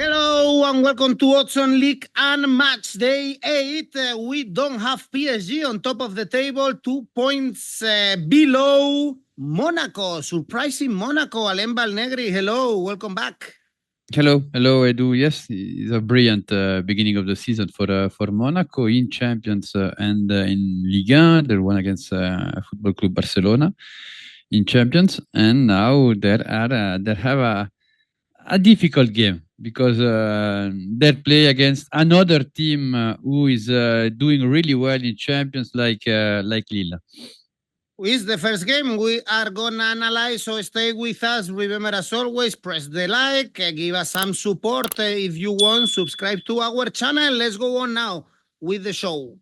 Hello and welcome to Odds on League and Matchday 8. We don't have PSG on top of the table, 2 points below Monaco. Surprising Monaco. Alain Valnegri, hello, welcome back. Hello, Edu. Yes, it's a brilliant beginning of the season for Monaco in Champions and in Ligue 1. They won against Football Club Barcelona in Champions, and now they have a difficult game because they play against another team who is doing really well in Champions, like Lille. It's the first game we are gonna analyze, so stay with us. Remember, as always, press the like, give us some support if you want, subscribe to our channel. Let's go on now with the show.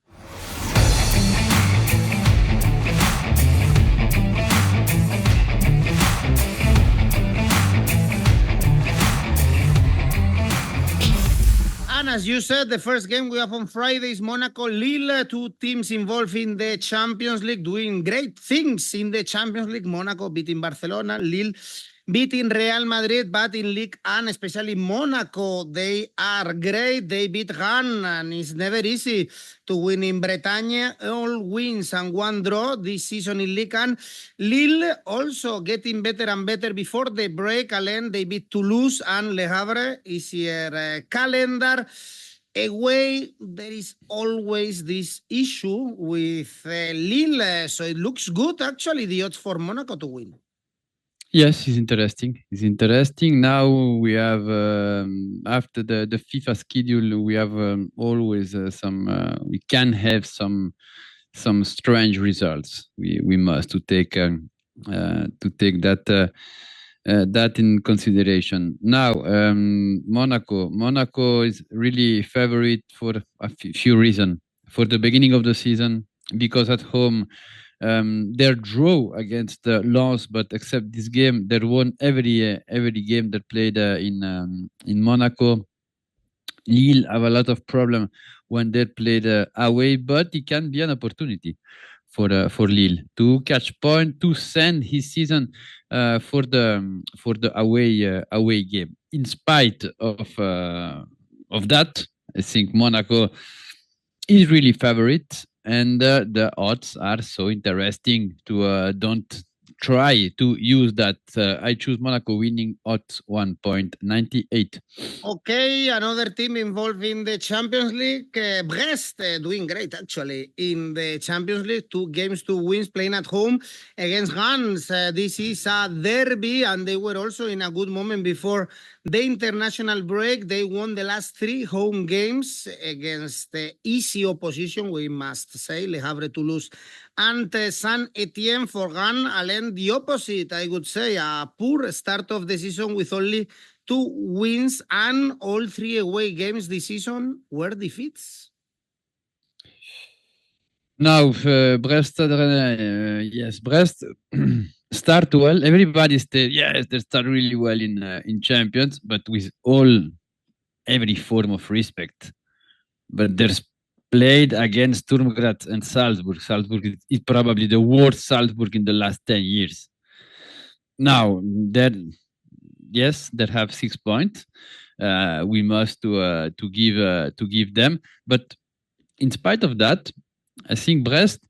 And as you said, the first game we have on Friday is Monaco-Lille, two teams involved in the Champions League, doing great things in the Champions League. Monaco beating Barcelona, Lille beating Real Madrid, but in Ligue 1, especially Monaco, they are great. They beat Rennes, and it's never easy to win in Bretagne. All wins and one draw this season in Ligue 1. Lille also getting better and better before the break. Alain, they beat Toulouse and Le Havre. Easier calendar. Away, there is always this issue with Lille, so it looks good, actually, the odds for Monaco to win. Yes, it's interesting. It's interesting. Now we have, after the FIFA schedule, we have always we can have some strange results. We must to take that in consideration. Now, Monaco is really favorite for a few reasons. For the beginning of the season, because at home, their draw against Lens, but except this game, they won every game they played in Monaco. Lille have a lot of problem when they played away, but it can be an opportunity for Lille to catch point, to send his season for the away game. In spite of that, I think Monaco is really favorite. And the odds are so interesting to don't try to use that. I choose Monaco winning odds 1.98. Okay, another team involved in the Champions League. Brest doing great, actually, in the Champions League. 2 games, 2 wins, playing at home against Rennes. This is a derby, and they were also in a good moment before the international break. They won the last 3 home games against easy opposition, we must say, Le Havre, Toulouse, and Saint-Etienne. For Rennes, Alain, the opposite, I would say, a poor start of the season with only 2 wins, and all 3 away games this season were defeats. Now, Brest, yes, Brest start well. Everybody said, yes, they start really well in Champions, but with every form of respect. But they're played against Sturm Graz and Salzburg. Salzburg is probably the worst Salzburg in the last 10 years. Now, yes, they have 6 points. We must to give them, but in spite of that, I think Brest,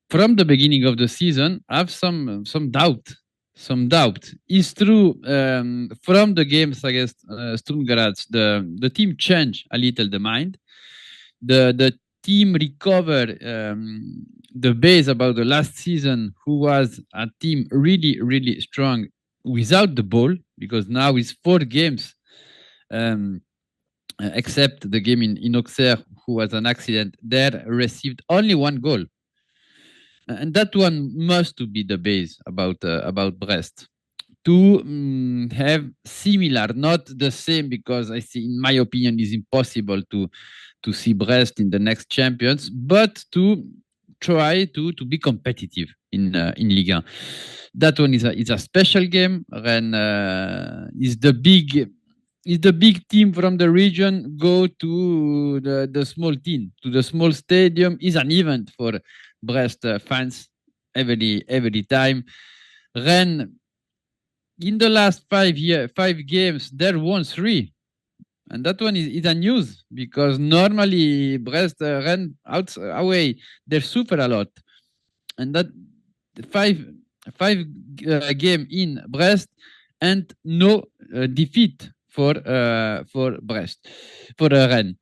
from the beginning of the season, have some doubt. It's true. From the games against Sturm Graz, the team changed a little the mind. The team recovered the base about the last season, who was a team really, really strong without the ball, because now it's 4 games, except the game in Auxerre, who was an accident. They received only 1 goal, and that one must to be the base about Brest. To have similar, not the same, because I see, in my opinion, it's impossible to see Brest in the next champions, but to try to be competitive in Ligue 1. That one is a special game. Rennes is the big team from the region. Go to the small team, to the small stadium, is an event for Brest fans every time. Rennes, in the last 5 games, they won 3. And that one is a news because normally Brest Rennes away they suffer a lot, and that five game in Brest and no defeat for Brest for Rennes.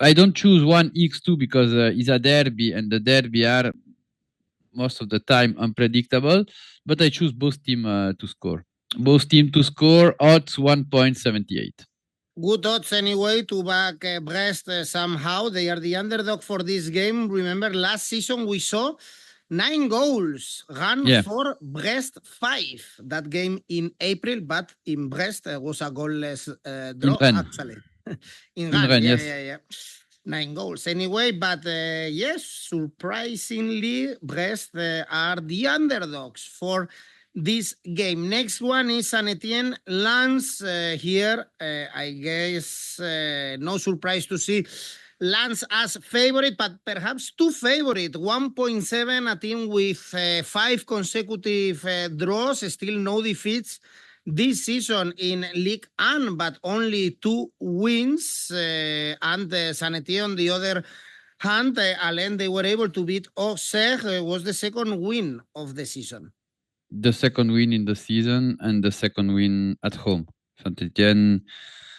I don't choose 1x2 because it's a derby and the derby are most of the time unpredictable, but I choose both team to score. Both team to score odds 1.78. Good odds anyway to back Brest somehow. They are the underdog for this game. Remember, last season we saw 9 goals. Rennes 4, Brest 5. That game in April, but in Brest was a goalless draw, actually. in Rennes, yeah. 9 goals anyway, but yes, surprisingly, Brest are the underdogs for this game. Next one is Saint-Etienne Lens. Here, I guess no surprise to see Lens as favorite, but perhaps too favorite. 1.7, a team with 5 consecutive draws, still no defeats this season in Ligue 1, but only 2 wins. And Saint-Etienne, on the other hand, Alain, they were able to beat Auxerre. Was the second win of the season. The second win in the season and the second win at home. Saint-Etienne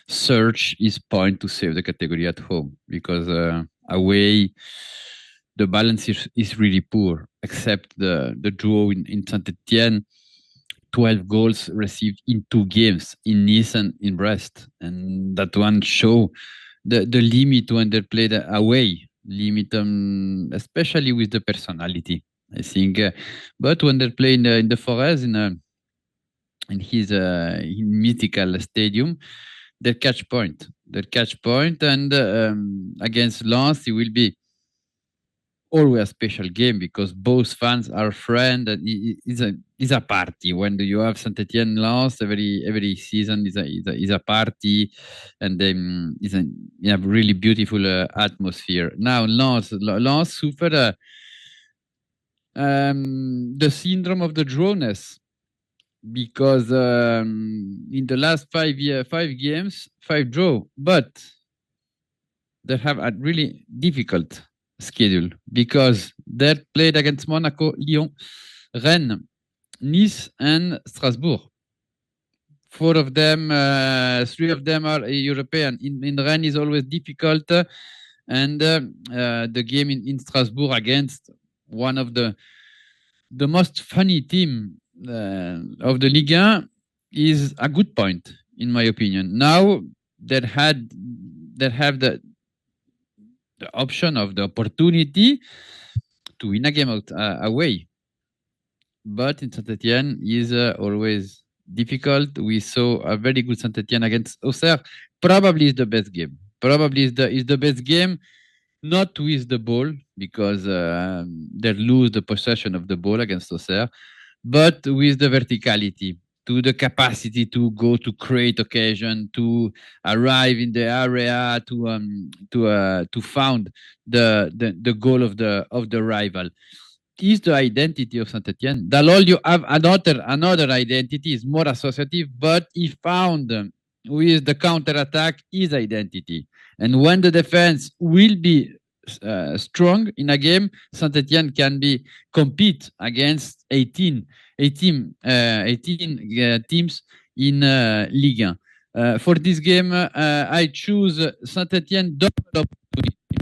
search is point to save the category at home because away the balance is really poor, except the draw in Saint-Etienne. 12 goals received in 2 games in Nice and in Brest, and that one show the limit when they played away. Limit especially with the personality, I think. But when they play in the Forest in his mythical stadium, they catch point. And against Lens, it will be always a special game because both fans are friends, and it's a party. When you have Saint-Etienne Lens, every season is a party, and then it's a really beautiful atmosphere. Now Lens suffer the syndrome of the drawness because in the last 5 games, 5 draw, but they have a really difficult schedule because they played against Monaco, Lyon, Rennes, Nice, and Strasbourg. 4 of them, 3 of them are European. In Rennes is always difficult, and the game in Strasbourg against one of the most funny team of the Ligue 1 is a good point, in my opinion. Now they have the option of the opportunity to win a game away. But in Saint-Etienne is always difficult. We saw a very good Saint-Etienne against Auxerre. Probably is the best game. Probably is the best game, not with the ball, because they lose the possession of the ball against Auxerre, but with the verticality, to the capacity to go to create occasion, to arrive in the area, to found the goal of the rival. Is the identity of Saint-Etienne. Dalol, you have another identity, is more associative, but he found with the counter-attack his identity. And when the defense will be strong in a game, Saint-Etienne can compete against 18 teams in Ligue 1. For this game, I choose Saint-Etienne double opportunity.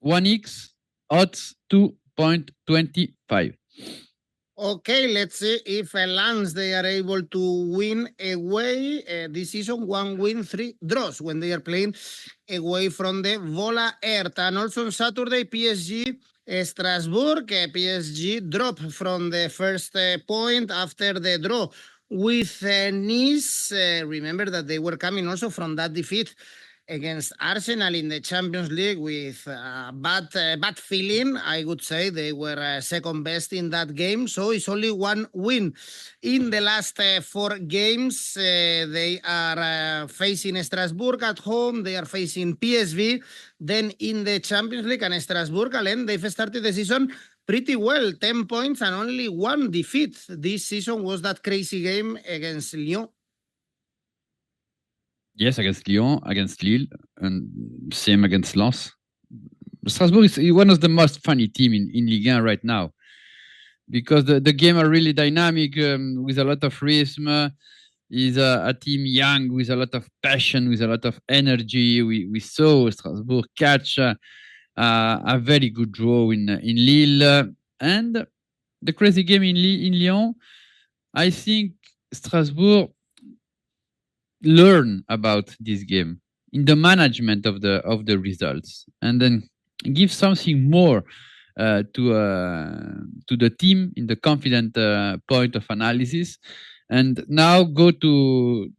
1x odds 2.25. Okay, let's see if Lens they are able to win away this season. 1 win, 3 draws when they are playing away from the 𝗀𝗏𝗏. And also on Saturday, PSG Strasbourg. PSG dropped from the first point after the draw with Nice. Remember that they were coming also from that defeat against Arsenal in the Champions League with bad feeling. I would say they were second best in that game. So it's only 1 win in the last 4 games. They are facing Strasbourg at home. They are facing PSV. Then in the Champions League, and Strasbourg, Alain, they've started the season pretty well. 10 points and only 1 defeat. This season was that crazy game against Lyon. Yes, against Lyon, against Lille, and same against Lens. Strasbourg is one of the most funny team in Ligue 1 right now, because the game are really dynamic, with a lot of rhythm. Is a team young with a lot of passion, with a lot of energy. We saw Strasbourg catch a very good draw in Lille, and the crazy game in Lyon. I think Strasbourg learn about this game in the management of the results, and then give something more to the team in the confident point of analysis. And now go to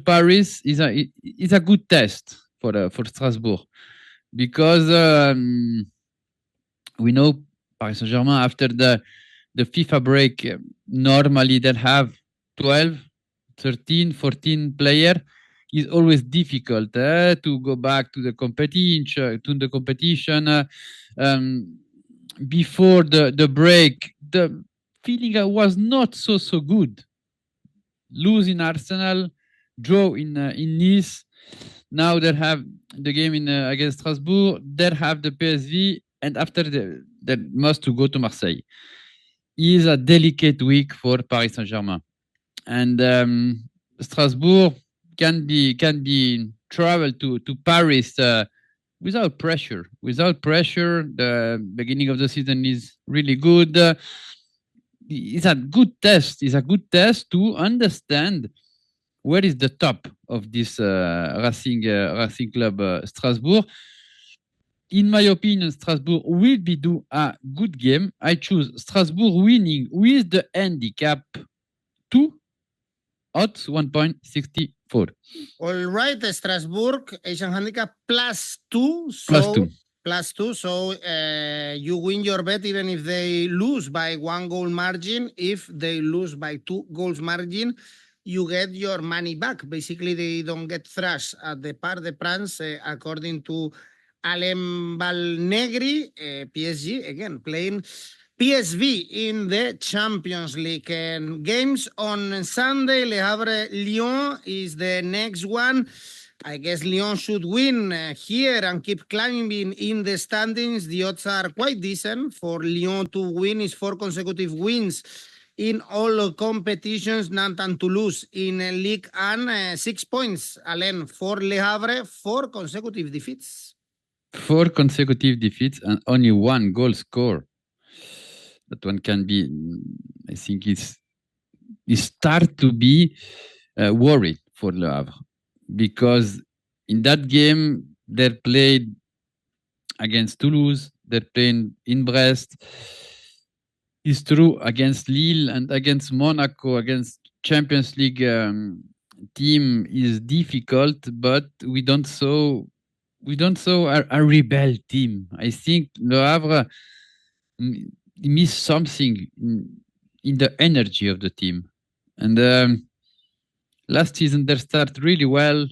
Paris is a good test for Strasbourg, because we know Paris Saint-Germain, after the FIFA break, normally they have 12, 13, 14 player. Is always difficult to go back to the competition. Before the break, the feeling was not so good. Losing Arsenal, draw in Nice. Now they have the game against Strasbourg. They have the PSV, and after they must to go to Marseille. It is a delicate week for Paris Saint-Germain, and Strasbourg can be travel to Paris without pressure. Without pressure, the beginning of the season is really good. It's a good test. It's a good test to understand where is the top of this Racing Club Strasbourg. In my opinion, Strasbourg will do a good game. I choose Strasbourg winning with the handicap 2, odds 1.64. All right, Strasbourg, Asian handicap +2. +2. +2. So you win your bet even if they lose by 1 goal margin. If they lose by 2 goals margin, you get your money back. Basically, they don't get thrashed at the Parc des Princes, according to Alain Valnegri. PSG, again, playing PSV in the Champions League. And games on Sunday, Le Havre Lyon is the next one. I guess Lyon should win here and keep climbing in the standings. The odds are quite decent for Lyon to win. Is 4 consecutive wins in all competitions. Nantes and Toulouse in Ligue 1. 6 points, Alain, for Le Havre. 4 consecutive defeats. 4 consecutive defeats and only 1 goal score. That one can be, I think it start to be worried for Le Havre, because in that game they played against Toulouse, they're playing in Brest. It's true, against Lille and against Monaco, against Champions League team is difficult, but we don't saw a rebel team. I think Le Havre miss something in the energy of the team. And last season they start really well.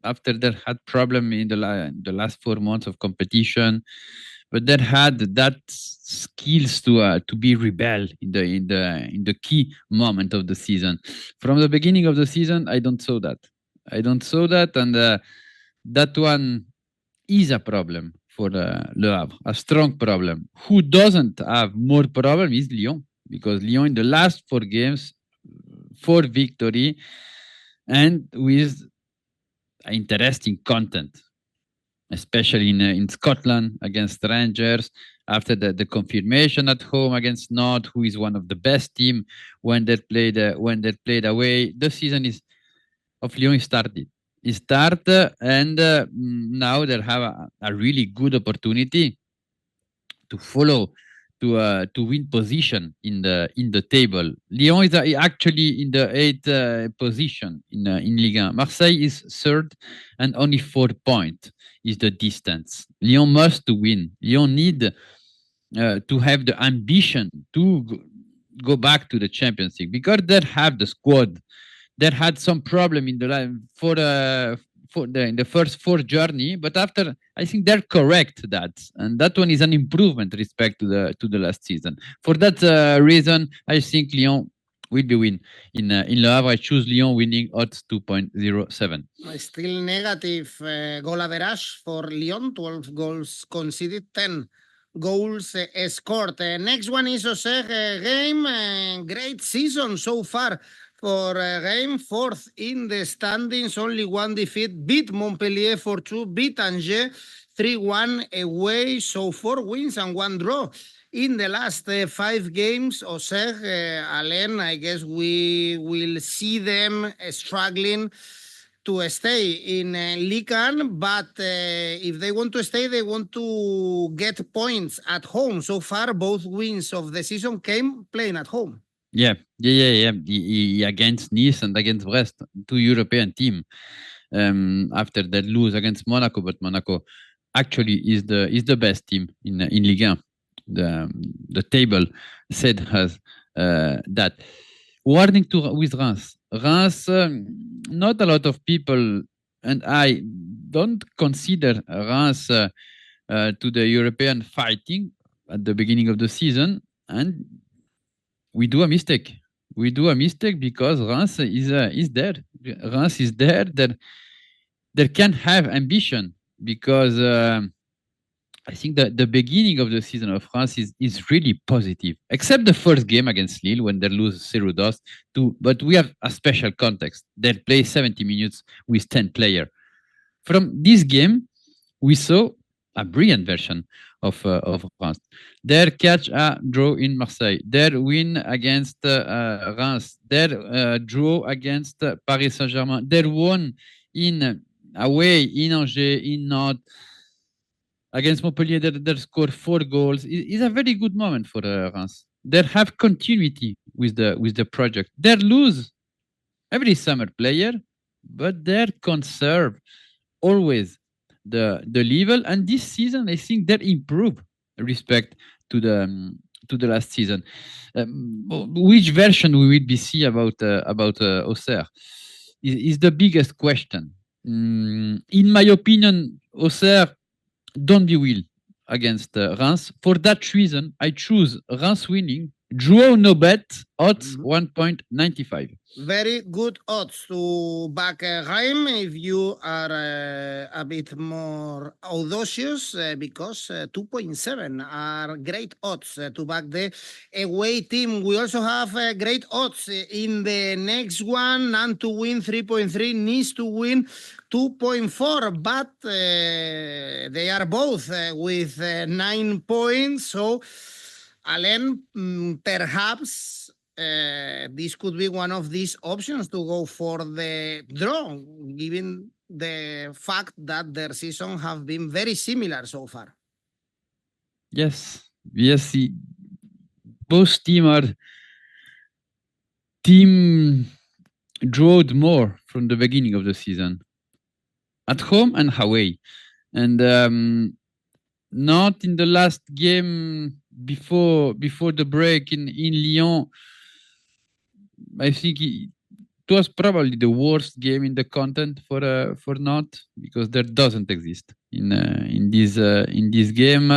After they had problem in the last 4 months of competition, but they had that skills to be rebel in the key moment of the season. From the beginning of the season, I don't saw that, and that one is a problem for Le Havre, a strong problem. Who doesn't have more problem is Lyon, because Lyon in the last 4 games, 4 victory, and with interesting content, especially in Scotland against Rangers, after the confirmation at home against Nantes, who is one of the best team when they played away. The season of Lyon started. And now they have a really good opportunity to follow, to win position in the table. Lyon is actually in the 8th position in Ligue 1. Marseille is 3rd, and only 4 points is the distance. Lyon must win. Lyon need to have the ambition to go back to the Champions League, because they have the squad. They had some problem in the in the first 4 journey, but after, I think they're correct that, and that one is an improvement respect to the last season. For that reason, I think Lyon will be win. In Le Havre, I choose Lyon winning odds 2.07. Still negative goal average for Lyon, 12 goals conceded, 10 goals scored. Next one is Auxerre game. Great season so far for Reims, fourth in the standings, only one defeat, beat Montpellier 4-2, beat Angers 3-1 away, so 4 wins and 1 draw. In the last 5 games, Auxerre, Alain, I guess we will see them struggling to stay in Ligue 1, but if they want to stay, they want to get points at home. So far, both wins of the season came playing at home. Yeah. Against Nice and against Brest, 2 European teams. After that lose against Monaco, but Monaco actually is the best team in Ligue 1. The table said has that. Warning with Reims. Reims, not a lot of people, and I don't consider Reims to the European fighting at the beginning of the season, and we do a mistake. We do a mistake because Reims is there. Reims is there. That can have ambition because I think that the beginning of the season of France is really positive, except the first game against Lille when they lose 0-2. But we have a special context. They play 70 minutes with 10 players. From this game, we saw a brilliant version of France. Their catch a draw in Marseille. Their win against Reims. Their draw against Paris Saint-Germain. Their won away in Angers, in Nantes. Against Montpellier, they scored 4 goals. It's a very good moment for Reims. They have continuity with the project. They lose every summer player, but they conserve always the level. And this season, I think they improve respect to the last season. Which version we will be see about Auxerre is the biggest question. In my opinion, Auxerre don't be will against Reims. For that reason, I choose Reims winning. Draw no bet, odds 1.95. Very good odds to back Reims if you are a bit more audacious because 2.7 are great odds to back the away team. We also have great odds in the next one. Nantes to win 3.3, Nice to win 2.4, but they are both with 9 points. So, Alain, perhaps this could be one of these options to go for the draw, given the fact that their season have been very similar so far. Yes. Both teams are drawed more from the beginning of the season, at home and away, and not in the last game before the break in Lyon. I think it was probably the worst game in the content for Nantes because there doesn't exist in this game.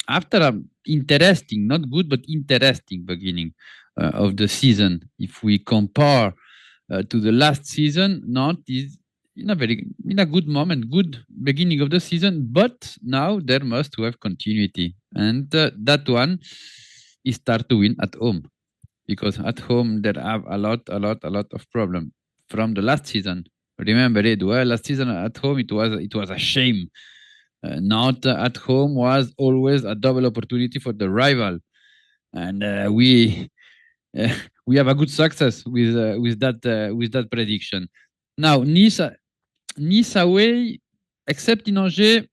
After an interesting, not good but interesting beginning of the season, if we compare to the last season, Nantes is in a good moment, good beginning of the season, but now there must have continuity, and that one is start to win at home, because at home there have a lot of problem from the last season. Remember it well. Last season at home it was a shame. Not at home was always a double opportunity for the rival, and we have a good success with that prediction. Now Nice away, except in Angers,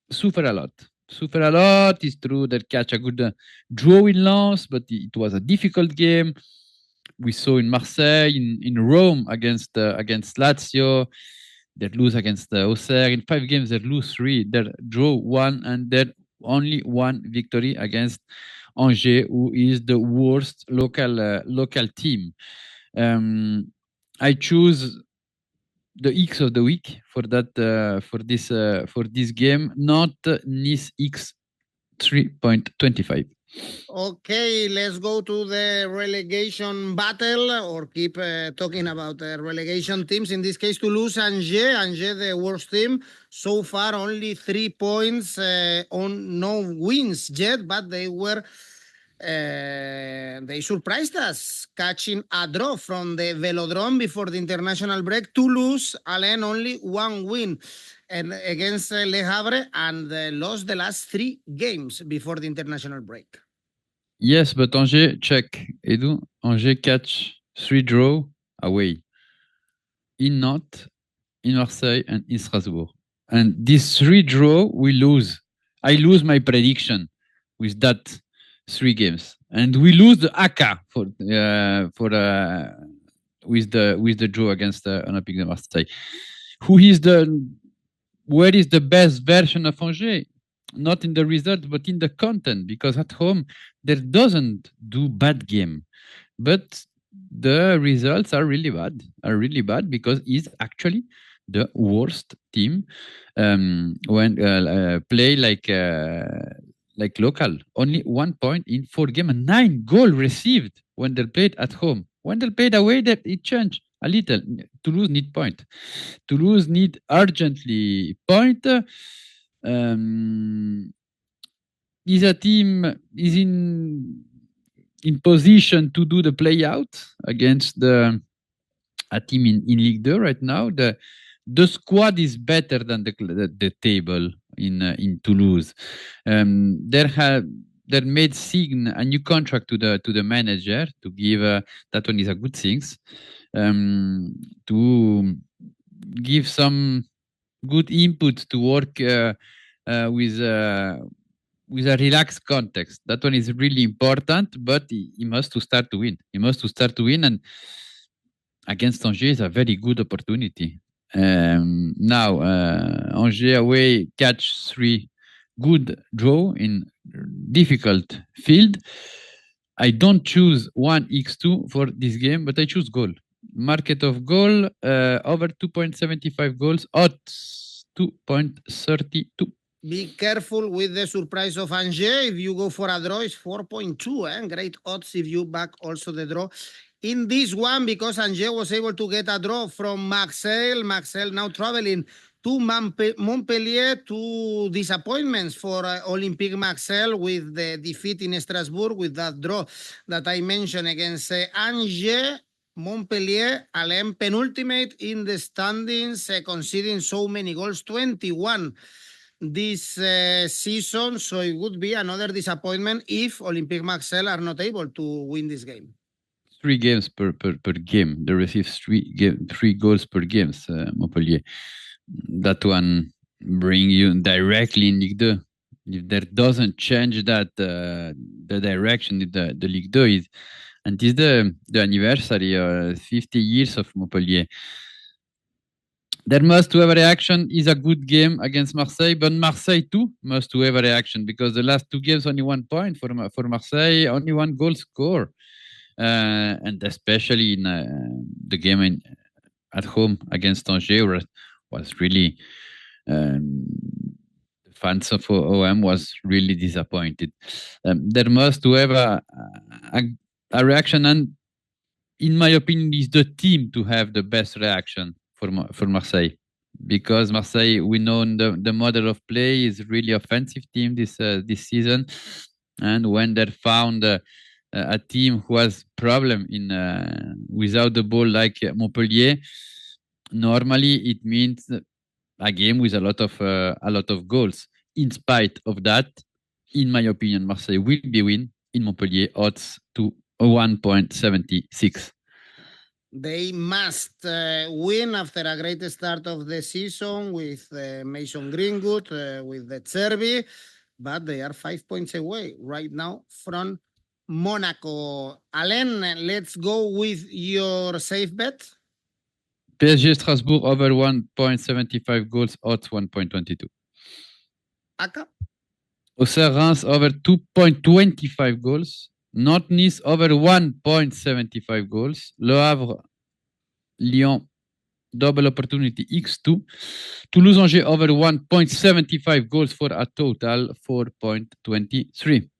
suffer a lot. It's true that catch a good draw in Lens, but it was a difficult game. We saw in Marseille, in Rome against Lazio, they lose against Auxerre. In 5 games, they lose 3. They draw 1, and then only 1 victory against Angers, who is the worst local team. I choose the X of the week for this game, not Nice X 3.25. Okay, let's go to the relegation battle, or keep talking about the relegation teams. In this case, Toulouse and 𝐬𝐭𝐴. 𝐬𝐴, the worst team. So far, only 3 points on no wins yet, but they surprised us, catching a draw from the Velodrome before the international break. Toulouse, Alain, only 1 win and against Le Havre, and lost the last 3 games before the international break. Yes, but Angers, check. Edu, Angers catch 3 draw away. In Nantes, in Marseille, and in Strasbourg. And these 3 draw, we lose. I lose my prediction with that 3 games. And we lose the ACCA with the draw against Olympique de Marseille. Where is the best version of Angers? Not in the result, but in the content, because at home there doesn't do bad game, but the results are really bad because it's actually the worst team when play like local. Only 1 point in 4 games and 9 goals received when they played at home. When they played away, that it changed a little. Toulouse need point. Toulouse need urgently point. Is a team is in position to do the play out against a team in Ligue 2 right now. The squad is better than the table in Toulouse. They made sign a new contract to the manager to give that one is a good thing, to give some good input to work with a relaxed context. That one is really important, but he must to start to win. He must to start to win, and against Angers is a very good opportunity. Now, Angers away catch 3 good draw in difficult field. I don't choose 1x2 for this game, but I choose goal. Market of goal, over 2.75 goals, odds 2.32. Be careful with the surprise of Angers. If you go for a draw, it's 4.2. Great odds if you back also the draw in this one, because Angers was able to get a draw from Marseille. Marseille now traveling to Montpellier. 2 disappointments for Olympique Marseille with the defeat in Strasbourg, with that draw that I mentioned against Angers. Montpellier, Alain, penultimate in the standings, conceding so many goals, 21 this season. So it would be another disappointment if Olympique Marseille are not able to win this game. 3 games per game. They receive 3 goals per game, Montpellier. That one bring you directly in Ligue 2. If that doesn't change that the direction of the Ligue 2 is, and it's the anniversary 50 years of Montpellier. There must have a reaction. Is a good game against Marseille, but Marseille too must have a reaction, because the last 2 games only 1 point for Marseille, only 1 goal score, and especially in the game at home against Angers was really fans of OM was really disappointed. There must have a reaction, and in my opinion, is the team to have the best reaction for Marseille, because Marseille, we know the model of play is really offensive team this season, and when they found a team who has problem in without the ball like Montpellier, normally it means a game with a lot of goals. In spite of that, in my opinion, Marseille will be win in Montpellier, odds to 1.76. They must win after a great start of the season with Mason Greenwood, with the 𝗀𝗏𝗄, but they are 5 points away right now from Monaco. Alain, let's go with your safe bet. PSG Strasbourg over 1.75 goals, odds 1.22. ACCA. Auxerre Reims over 2.25 goals. Nantes Nice over 1.75 goals. Le Havre Lyon double opportunity x2. Toulouse Angers over 1.75 goals for a total 4.23.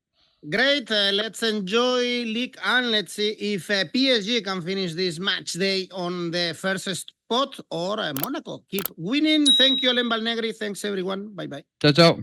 Great. Let's enjoy Ligue and let's see if PSG can finish this match day on the first spot or Monaco keep winning. Thank you, Alain Valnegri. Thanks, everyone. Bye-bye. Ciao, ciao.